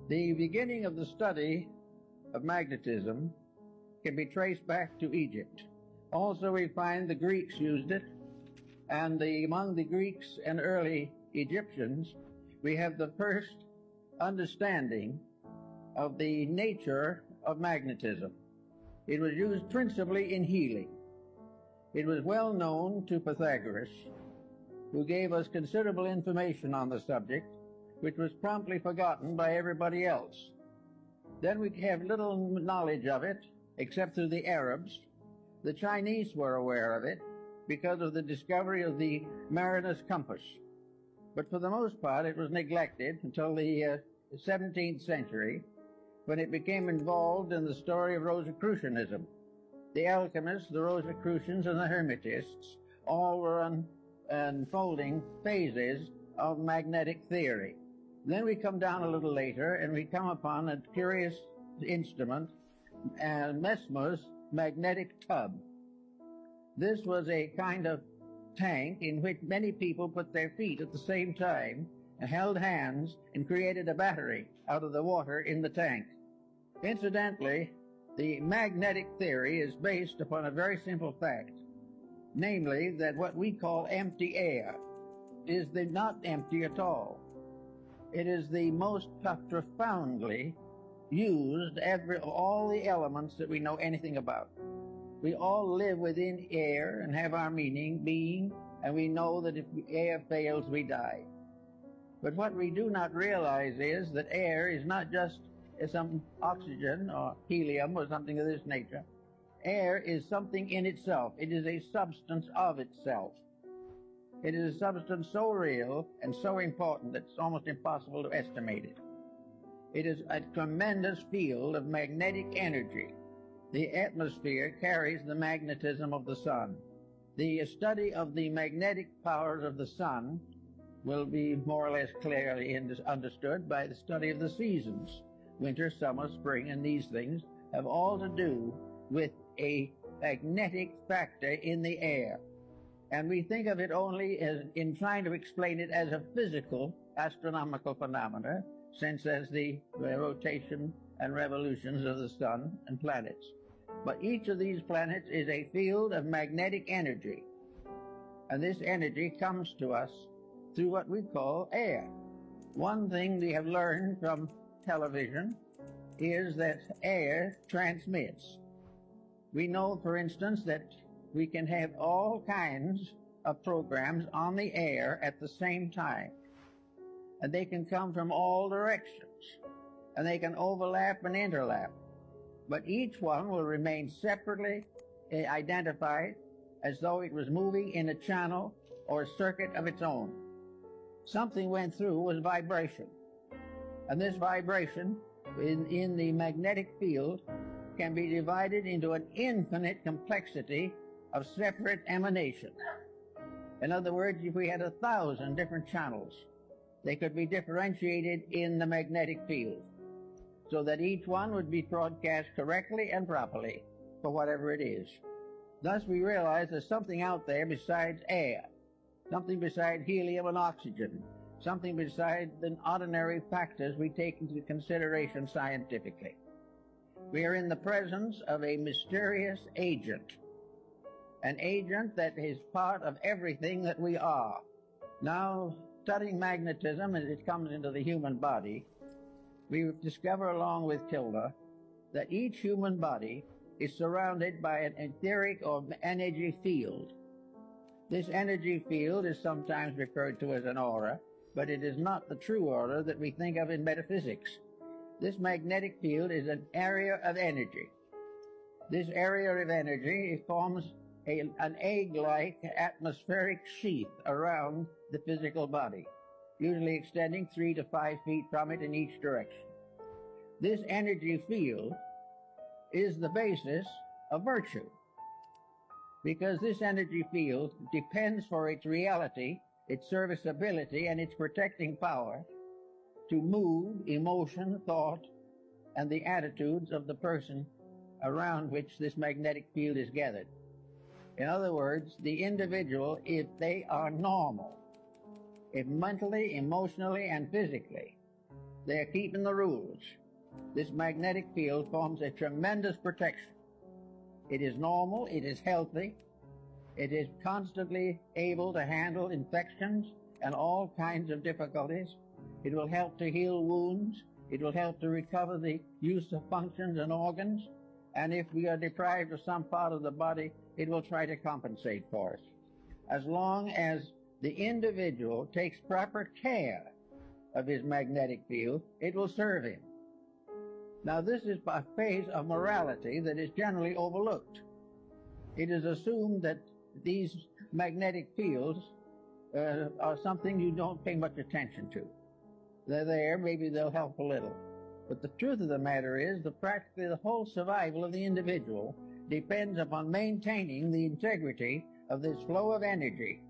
The beginning of the study of magnetism can be traced back to Egypt. Also, we find the Greeks used it, and among the Greeks and early Egyptians, we have the first understanding of the nature of magnetism. It was used principally in healing. It was well known to Pythagoras, who gave us considerable information on the subject, which was promptly forgotten by everybody else. Then we have little knowledge of it, except through the Arabs. The Chinese were aware of it because of the discovery of the mariner's compass. But for the most part, it was neglected until the 17th century, when it became involved in the story of Rosicrucianism. The alchemists, the Rosicrucians, and the Hermetists all were unfolding phases of magnetic theory. Then we come down a little later, and we come upon a curious instrument, Mesmer's magnetic tub. This was a kind of tank in which many people put their feet at the same time and held hands and created a battery out of the water in the tank. Incidentally, the magnetic theory is based upon a very simple fact, namely that what we call empty air is not empty at all. It is the most profoundly used all the elements that we know anything about. We all live within air and have our being, and we know that if air fails, we die. But what we do not realize is that air is not just some oxygen or helium or something of this nature. Air is something in itself. It is a substance of itself. It is a substance so real and so important that it's almost impossible to estimate it. It is a tremendous field of magnetic energy. The atmosphere carries the magnetism of the sun. The study of the magnetic powers of the sun will be more or less clearly understood by the study of the seasons. Winter, summer, spring, and these things have all to do with a magnetic factor in the air. And we think of it only as in trying to explain it as a physical astronomical phenomena, since as the rotation and revolutions of the sun and planets. But each of these planets is a field of magnetic energy. And this energy comes to us through what we call air. One thing we have learned from television is that air transmits. We know, for instance, that we can have all kinds of programs on the air at the same time. And they can come from all directions. And they can overlap and interlap. But each one will remain separately identified as though it was moving in a channel or a circuit of its own. Something went through with vibration. And this vibration in the magnetic field can be divided into an infinite complexity of separate emanations. In other words, if we had 1,000 different channels, they could be differentiated in the magnetic field so that each one would be broadcast correctly and properly for whatever it is. Thus we realize there's something out there besides air, something besides helium and oxygen, something besides the ordinary factors we take into consideration scientifically. We are in the presence of a mysterious agent, an agent that is part of everything that we are. Now, studying magnetism as it comes into the human body, we discover along with Tilda that each human body is surrounded by an etheric or energy field. This energy field is sometimes referred to as an aura, but it is not the true aura that we think of in metaphysics. This magnetic field is an area of energy. This area of energy forms an egg-like atmospheric sheath around the physical body, usually extending 3 to 5 feet from it in each direction. This energy field is the basis of virtue, because this energy field depends for its reality, its serviceability, and its protecting power to move emotion, thought, and the attitudes of the person around which this magnetic field is gathered. In other words, the individual, if they are normal, if mentally, emotionally, and physically, They are keeping the rules. This magnetic field forms a tremendous protection. It is normal, it is healthy, it is constantly able to handle infections and all kinds of difficulties. It will help to heal wounds. It will help to recover the use of functions and organs. And if we are deprived of some part of the body, it will try to compensate for us. As long as the individual takes proper care of his magnetic field, it will serve him. Now, this is a phase of morality that is generally overlooked. It is assumed that these magnetic fields are something you don't pay much attention to. They're there, maybe they'll help a little. But the truth of the matter is that practically the whole survival of the individual depends upon maintaining the integrity of this flow of energy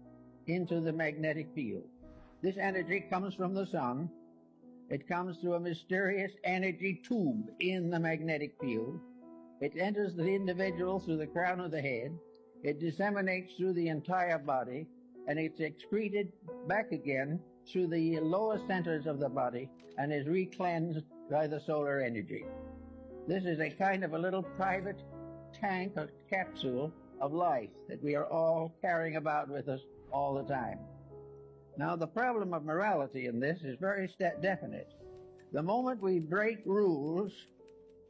into the magnetic field. This energy comes from the sun. It comes through a mysterious energy tube in the magnetic field. It enters the individual through the crown of the head. It disseminates through the entire body, and it's excreted back again through the lower centers of the body and is recleansed by the solar energy. This is a kind of a little private tank or capsule of life that we are all carrying about with us all the time. Now, the problem of morality in this is very definite. The moment we break rules,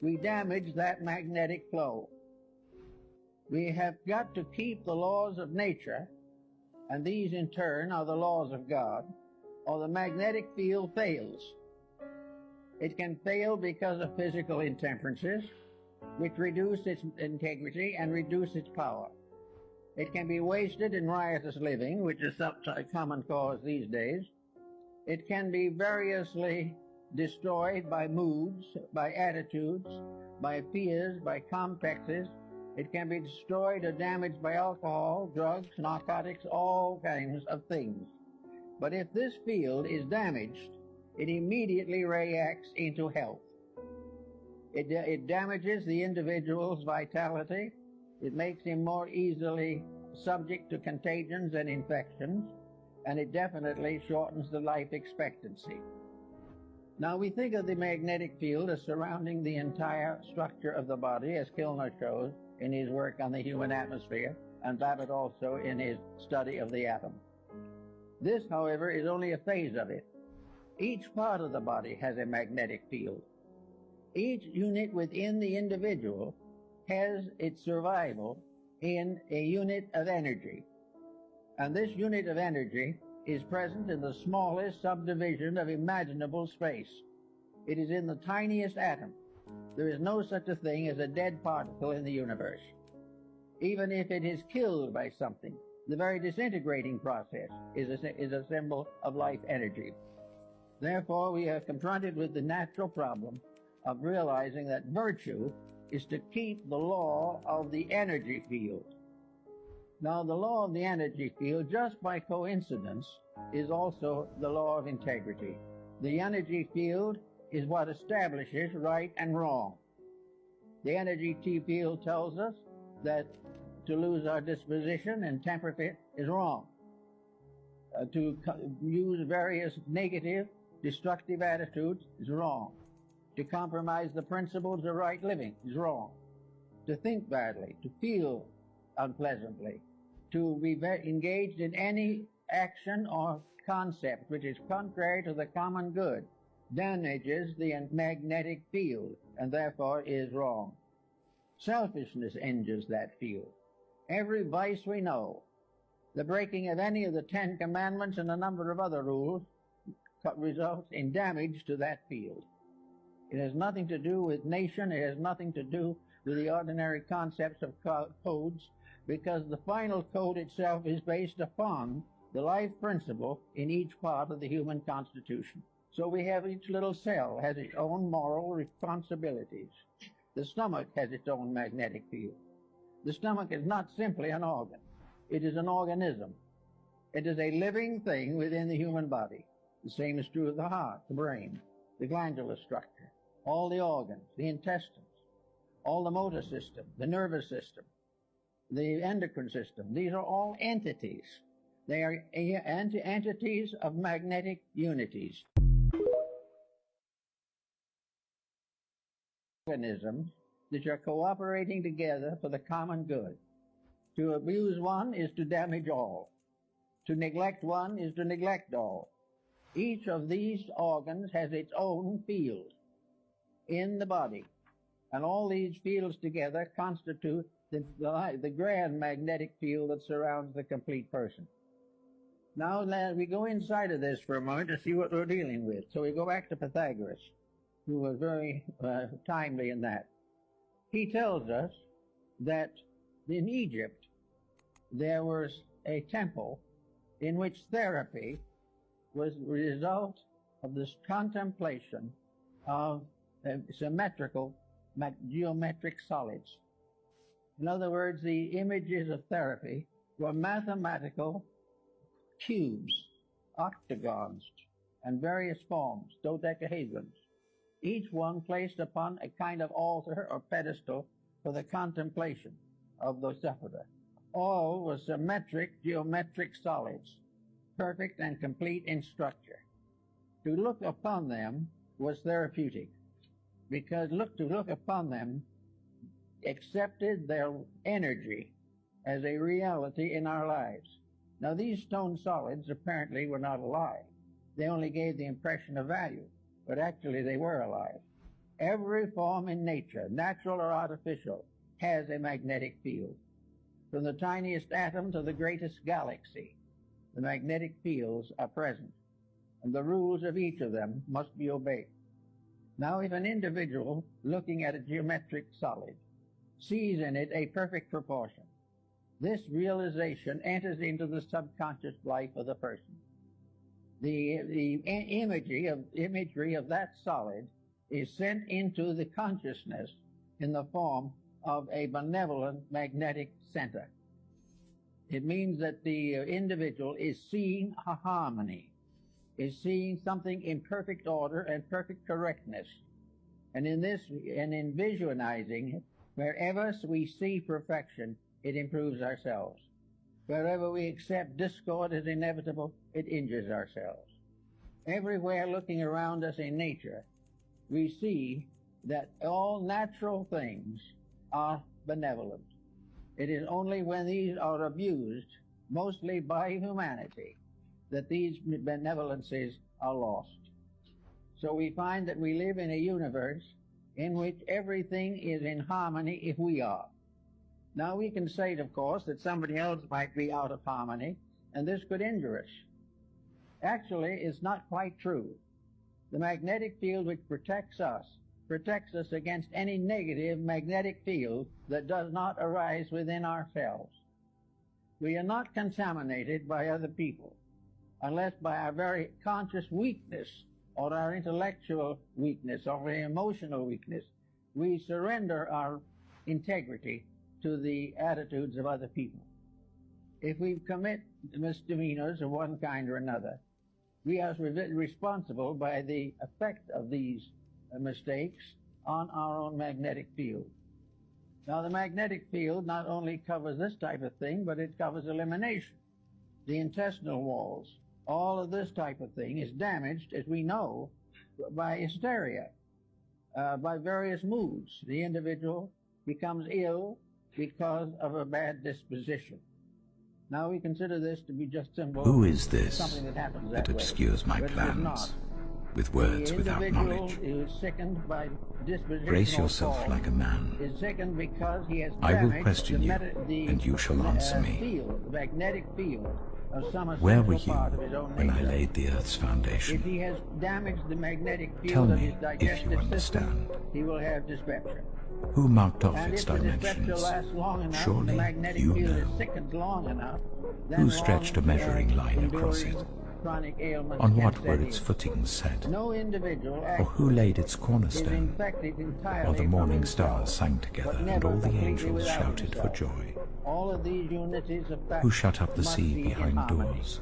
we damage that magnetic flow. We have got to keep the laws of nature, and these in turn are the laws of God, or the magnetic field fails. It can fail because of physical intemperances, which reduce its integrity and reduce its power. It can be wasted in riotous living, which is a common cause these days. It can be variously destroyed by moods, by attitudes, by fears, by complexes. It can be destroyed or damaged by alcohol, drugs, narcotics, all kinds of things. But if this field is damaged, it immediately reacts into health. It damages the individual's vitality. It makes him more easily subject to contagions and infections, and it definitely shortens the life expectancy. Now, we think of the magnetic field as surrounding the entire structure of the body, as Kilner shows in his work on the human atmosphere, and Babbitt also in his study of the atom. This, however, is only a phase of it. Each part of the body has a magnetic field. Each unit within the individual has its survival in a unit of energy. And this unit of energy is present in the smallest subdivision of imaginable space. It is in the tiniest atom. There is no such a thing as a dead particle in the universe. Even if it is killed by something, the very disintegrating process is a symbol of life energy. Therefore, we are confronted with the natural problem of realizing that virtue is to keep the law of the energy field. Now, the law of the energy field, just by coincidence, is also the law of integrity. The energy field is what establishes right and wrong. The energy field tells us that to lose our disposition and temperament is wrong. To use various negative, destructive attitudes is wrong. To compromise the principles of right living is wrong. To think badly, to feel unpleasantly, to be engaged in any action or concept which is contrary to the common good damages the magnetic field and therefore is wrong. Selfishness injures that field. Every vice we know, the breaking of any of the 10 Commandments and a number of other rules results in damage to that field. It has nothing to do with nation. It has nothing to do with the ordinary concepts of codes, because the final code itself is based upon the life principle in each part of the human constitution. So we have each little cell has its own moral responsibilities. The stomach has its own magnetic field. The stomach is not simply an organ. It is an organism. It is a living thing within the human body. The same is true of the heart, the brain, the glandular structure, all the organs, the intestines, all the motor system, the nervous system, the endocrine system. These are all entities. They are entities of magnetic unities. organisms that are cooperating together for the common good. To abuse one is to damage all. To neglect one is to neglect all. Each of these organs has its own field in the body, and all these fields together constitute the grand magnetic field that surrounds the complete person. Now we go inside of this for a moment to see what we're dealing with. So we go back to Pythagoras, who was very timely in that. He tells us that in Egypt there was a temple in which therapy was the result of this contemplation of symmetrical geometric solids. In other words, the images of therapy were mathematical cubes, octagons, and various forms, dodecahedrons, each one placed upon a kind of altar or pedestal for the contemplation of the sufferer. All were symmetric geometric solids, perfect and complete in structure. To look upon them was therapeutic, because to look upon them accepted their energy as a reality in our lives. Now, these stone solids apparently were not alive. They only gave the impression of value, but actually they were alive. Every form in nature, natural or artificial, has a magnetic field. From the tiniest atom to the greatest galaxy, the magnetic fields are present, and the rules of each of them must be obeyed. Now, if an individual looking at a geometric solid sees in it a perfect proportion, this realization enters into the subconscious life of the person. The imagery of that solid is sent into the consciousness in the form of a benevolent magnetic center. It means that the individual is seeing a harmony, is seeing something in perfect order and perfect correctness. And in visualizing it, wherever we see perfection, it improves ourselves. Wherever we accept discord as inevitable, it injures ourselves. Everywhere looking around us in nature, we see that all natural things are benevolent. It is only when these are abused, mostly by humanity, that these benevolences are lost. So we find that we live in a universe in which everything is in harmony if we are. Now we can say, of course, that somebody else might be out of harmony, and this could injure us. Actually, it's not quite true. The magnetic field which protects us against any negative magnetic field that does not arise within ourselves. We are not contaminated by other people unless by our very conscious weakness or our intellectual weakness or our emotional weakness, we surrender our integrity to the attitudes of other people. If we commit misdemeanors of one kind or another, we are responsible by the effect of these mistakes on our own magnetic field. Now, the magnetic field not only covers this type of thing, but it covers elimination, the intestinal walls. All of this type of thing is damaged, as we know, by hysteria, by various moods. The individual becomes ill because of a bad disposition. Now we consider this to be just symbol. Who is this something that happens that obscures my plans with words without knowledge? Is sickened by Brace yourself like a man. Is sickened because he has I will question you, and you shall answer me. The magnetic field of some Where were you part of his own when I nature. laid the Earth's If foundation? he has damaged the magnetic field Tell of me his if digestive you system, understand. he will have dyspepsia. Who marked off And its if the dyspepsia dimensions? lasts long enough, Surely the magnetic you field know. is sickened long enough, then Who stretched a measuring line across enduring it? chronic ailments On can what set were in. its footings set? No individual Or who laid its is cornerstone? infected entirely Or the from morning himself, stars sang together, but and never all the completely angels without shouted for himself. joy? All of these unities of fact Who shut up the must sea be in behind harmony. doors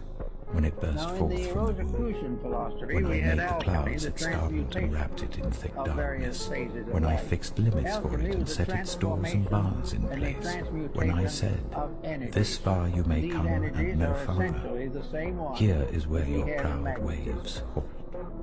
when it burst Now, in forth the from the womb? Rosicrucian philosophy, When I we had made the alchemy, clouds the its garment and transmutation wrapped it in thick of various darkness, phases of when I life. fixed limits for Alchemy it and was the set its doors and bars in transformation and the place, when I transmutation said, of energies. this far you may These come energies and no are farther. essentially the same one Here is where that we your have in proud magnetism. waves fall.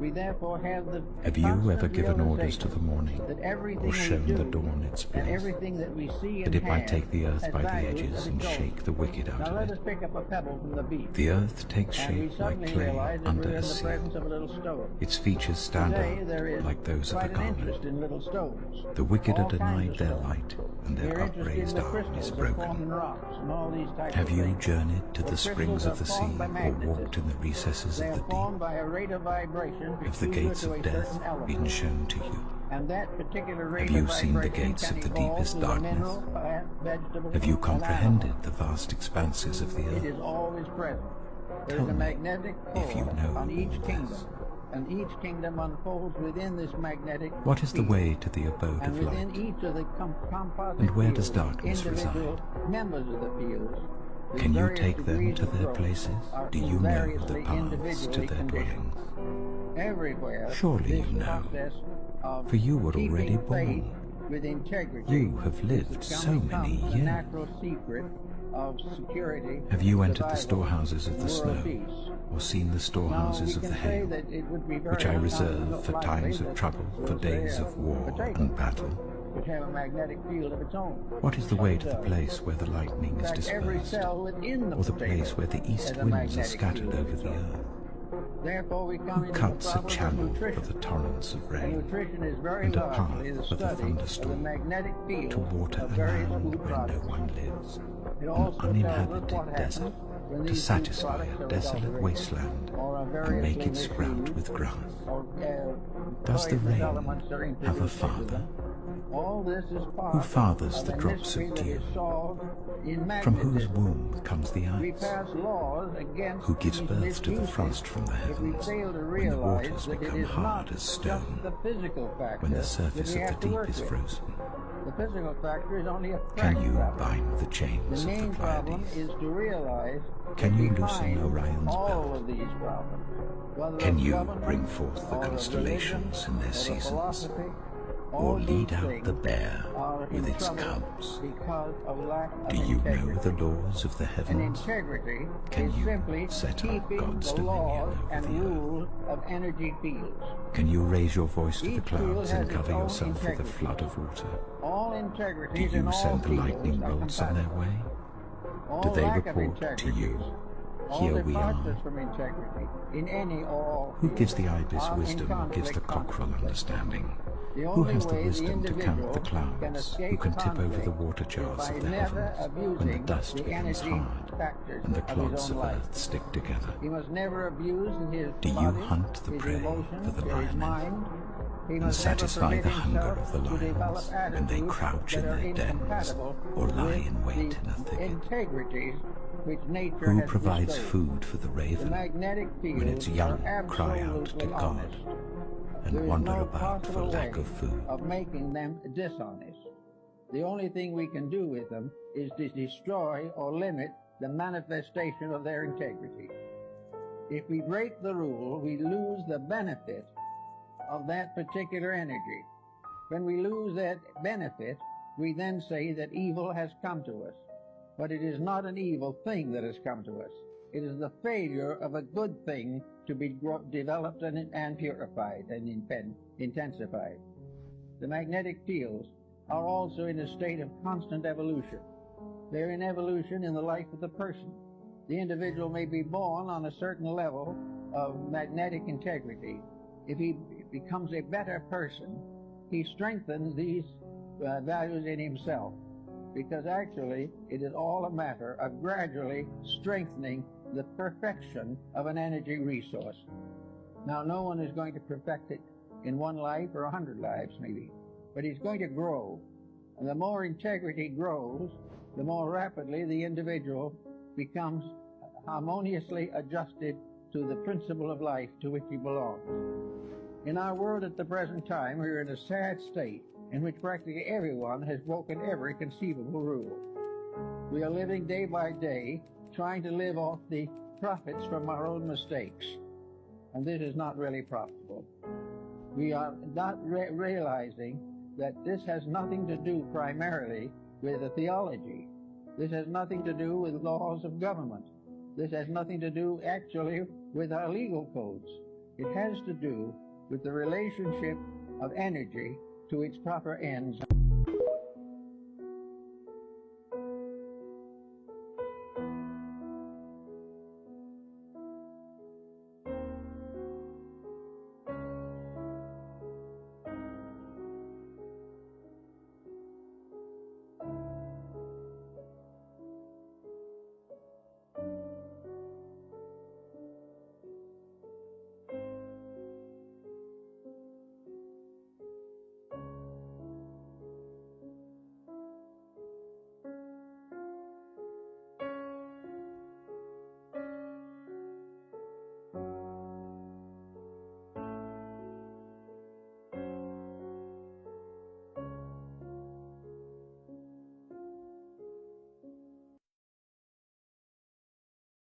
We therefore have the Have you ever given orders to realization the morning, that everything or we shown do the dawn its and place, everything that we see that and it might have take the earth has by the value edges of and its own? shake the wicked out Now of let it? us pick up a pebble from the beach, The earth takes and we shape like suddenly clay realize that under we're a in the presence seal. of a little stone. Its features stand Today there out is like those of a quite an goblet. interest in little stones. The wicked are All kinds denied of their stones. light, and their We're interested in upraised the arm crystals is that form broken. in rocks and all these types Have of you things. journeyed to the crystals springs are of the sea, formed by or magnetism. walked in the recesses They of are the formed deep? by a rate of vibration Have the peculiar gates to a of death certain element. been shown to you? And that particular rate Have you of seen the vibration gates can of the evolve deepest through the darkness? mineral, plant, vegetable, Have you and comprehended animal. the vast expanses of the It earth? is always present. There Tell is a me, magnetic if you core know on each all kingdom, this. and each kingdom unfolds within this magnetic What is the field. way to the abode And of within light? each of the composite And where fields, does darkness individual reside? members of the fields, with Can you various take them degrees to of their growth, places? are Do you know the variously paths to individually their conditioned. dwellings? Everywhere, Surely this you know, process of for you were already keeping faith born. with integrity You have is lived so many become the years. natural secret of security. Have you entered the survival, storehouses of and the world snow, peace. or seen the Now, storehouses we of the can say hail, that it would be very which I reserve for unlikely times of that trouble, for we'll say days of war potato and battle? would have a magnetic field of its own. What is the way to the does. place where the lightning In is fact, every dispersed, cell within the or the potato place where the east has a winds are magnetic scattered field of over its the own. earth? Therefore, we come Who into the cuts a problem of channel for nutrition. the torrents of And rain, nutrition is very and a largely the path for the study of the thunderstorm, magnetic field to water of a various land food where no products. one lives, It an also tells us uninhabited what happens desert, when to these food satisfy products a are desolate adulterated wasteland, or are and variously make it sprout misused, with grass. or Does the poisonous rain elements are have a introduced into father? them. All this is part Who fathers of the a drops mystery of that dew? is solved in From whose magnetism. womb comes the We ice? pass laws against Who gives these birth to the misuses frost from the if we heavens, fail to when the realize waters that it become is hard not as stone, just the physical factor when the that surface we of have the to work deep is with. frozen? The physical factor is only a Can fraction you of it. bind the The chains of the main problem Pleiades? is to realize Can that you behind loosen Orion's all belt? of these problems, whether Can of you government bring forth the or of constellations religion in their or of seasons, philosophy, or all lead these out things the bear are with in its trouble cubs? because of lack of Do you know integrity. the laws of the And heavens? integrity Can is you simply set up keeping God's the laws dominion over and the earth? rules of energy fields. Can you raise your voice to the Each field clouds has and its cover own yourself with a integrity. flood of water? All Do integrities you in all send the fields lightning are bolts on their compatible. way? All Do they lack of report to integrities, you, all "Here we departures are"? from integrity in any or all Who fields gives the ibis are in wisdom, who gives the conflict cockerel constantly. understanding? The Who only has the way the wisdom to count the individual can clouds, escape who can tip over conflict the water is jars by of the never heavens, when the abusing dust the becomes energy hard, factors and the of his clods own of life. earth stick together? He must never abuse his Do you body, hunt the his prey emotions, for the or his lioness, mind. He and must never satisfy permit the hunger himself of the to develop lions when they attitudes crouch that in are their dens, incompatible or lie with in wait the in a thicket? integrities which nature Who has provides bestowed. food for the The raven, magnetic when its fields young are cry out absolutely to God, honest. and There is wander no about for possible lack way of food? of making them dishonest. The only thing we can do with them is to destroy or limit the manifestation of their integrity. If we break the rule, we lose the benefit of that particular energy. When we lose that benefit, we then say that evil has come to us. But it is not an evil thing that has come to us. It is the failure of a good thing to be developed and purified and intensified. The magnetic fields are also in a state of constant evolution. They're in evolution in the life of the person. The individual may be born on a certain level of magnetic integrity. If he becomes a better person, he strengthens these values in himself, because actually it is all a matter of gradually strengthening the perfection of an energy resource. Now, no one is going to perfect it in one life or 100 lives maybe, but he's going to grow. And the more integrity grows, the more rapidly the individual becomes harmoniously adjusted to the principle of life to which he belongs. In our world at the present time, we are in a sad state in which practically everyone has broken every conceivable rule. We are living day by day trying to live off the profits from our own mistakes, and this is not really profitable. We are not realizing that this has nothing to do primarily with the theology. This has nothing to do with laws of government. This has nothing to do actually with our legal codes. It has to do with the relationship of energy to its proper ends.